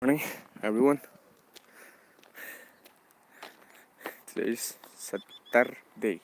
Morning, everyone. Today is Saturday.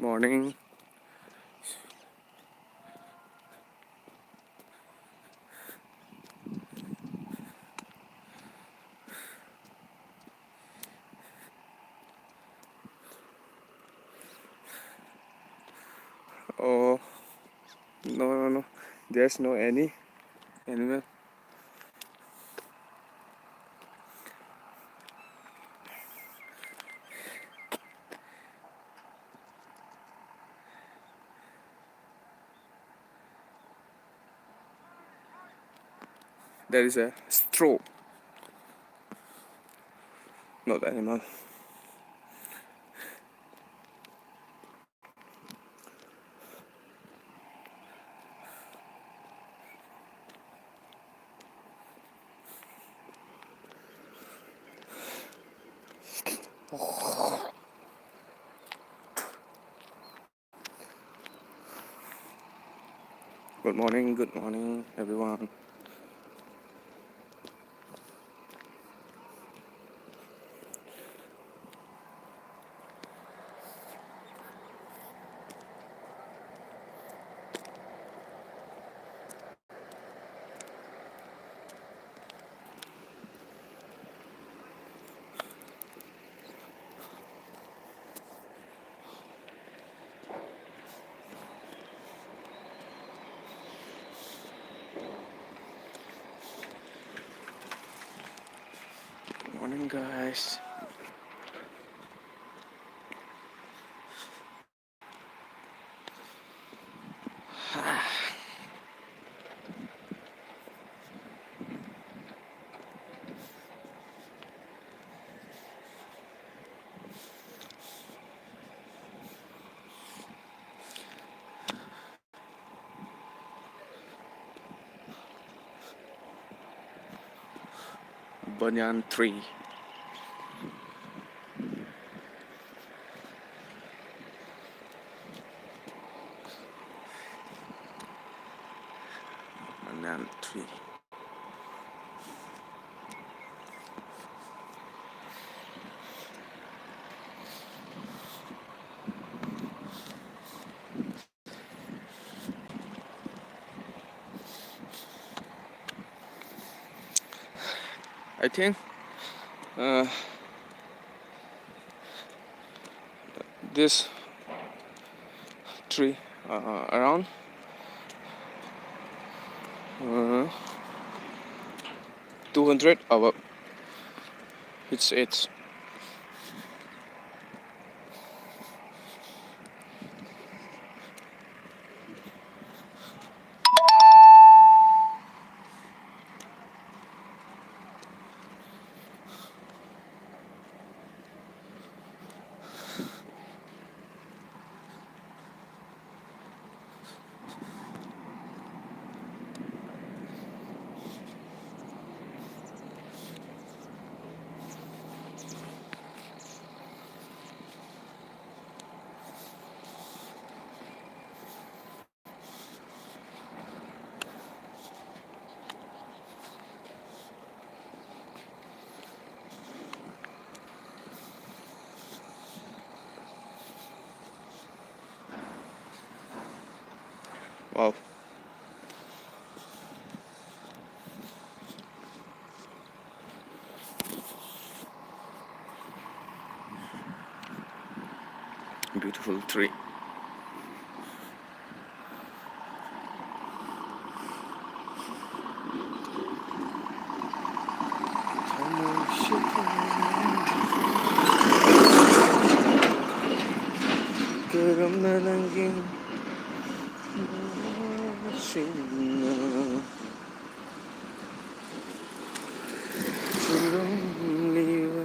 Good morning. Oh, no. There's no any animal. There is a straw, not animal. Good morning, everyone. Good morning, guys. Banyan tree. Banyan tree. I think uh, this tree around uh, 200 above. It's wow. Beautiful tree. 그럼나 남긴 신나 주름리와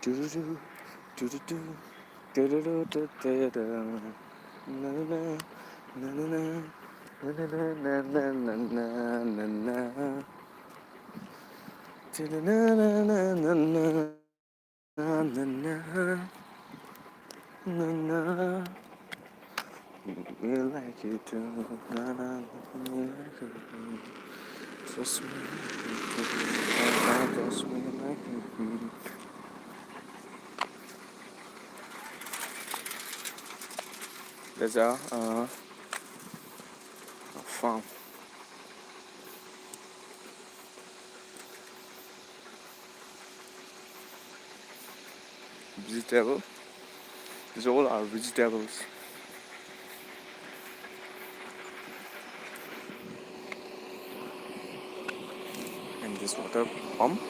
두루루 두루두 두루루 두루두 나나나 나나나 나나나나나나나나 나나나나나나나나 나나 we like it too 나나 we like it just me just me like it there's a farm vegetable. These all are vegetables. And this water pump.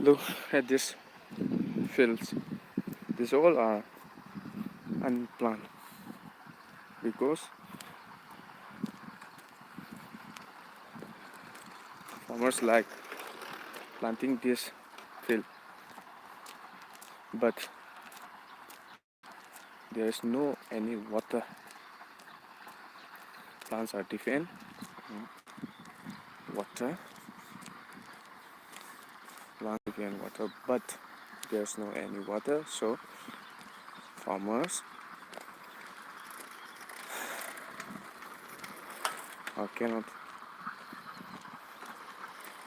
Look at this fields. These all are unplanted because farmers like planting this field, but there is no any water. Plants are different. Water, plants different water, but there's no any water, so farmers cannot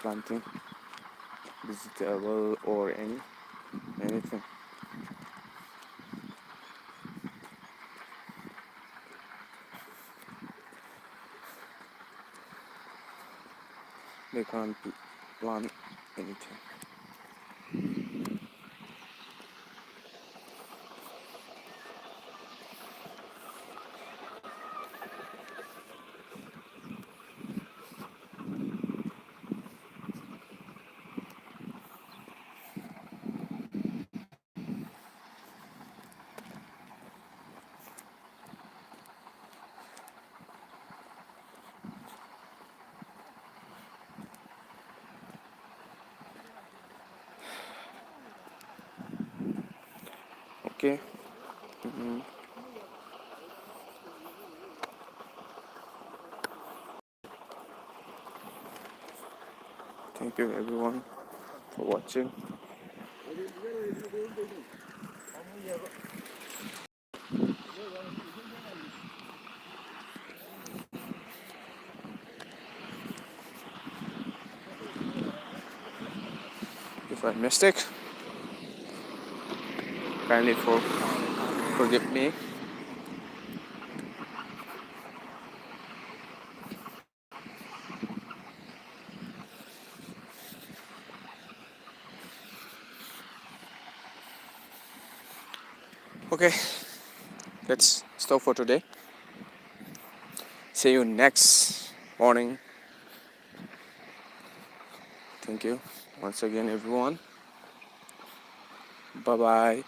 planting vegetable or anything. They can't plant anything. Okay. Thank you everyone for watching. If I mistake, kindly forgive me. Okay, let's stop for today. See you next morning. Thank you once again, everyone. Bye bye.